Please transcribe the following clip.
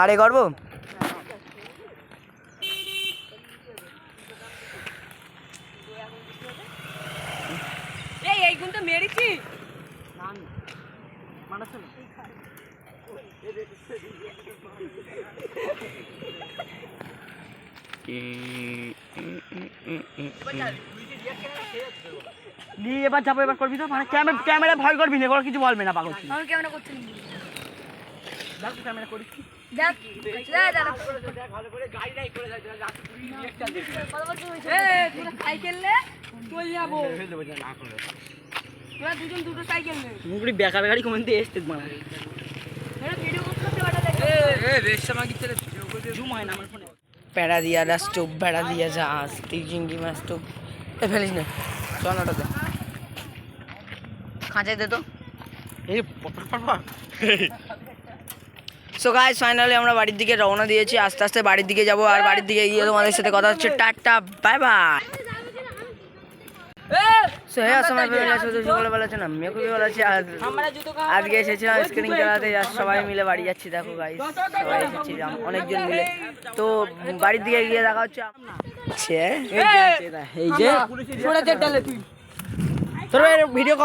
আরে করবো এই গুণ তো মেরেছি এবার যাবো, এবার করবি তো মানে ক্যামেরা ভয় করবি না, কিছু বলবে না পাগল। আমি ক্যামেরা করছি দেখ ক্যামেরা করিস দেখ সাইকেল নে চল যাবো তোরা দুজন দুটো সাইকেল নে মুগুড়ি বেকার গাড়ি কমেন্টে এসতে মারা ভিডিও করতে পারটা দেখে জুম হয় না আমার ফোনে। প্যাড়া দিয়া স্টোভ, প্যাড়া দিয়া জাহাজ, চিংড়ি মাছ স্টোভ এ ফেলিস না, চনাটা দে খাঁচাই দে তো। সো গাইস ফাইনালি আমরা বাড়ির দিকে রওনা দিয়েছি, আস্তে আস্তে বাড়ির দিকে যাব, আর বাড়ির দিকে গিয়ে তোমাদের সাথে কথা হচ্ছে। Tata bye bye. So hey আসসালামু আলাইকুম, সকালবেলা আছে না আমিও খুবই ভালো আছি। আজকে এসেছিলাম স্ক্রিন চালাতে, আর সবাই মিলে বাড়ি যাচ্ছি। দেখো গাইস সবাই এসেছি অনেকজন মিলে, তো বাড়ির দিকে গিয়ে দেখা হচ্ছে। এই যে তোর ভিডিও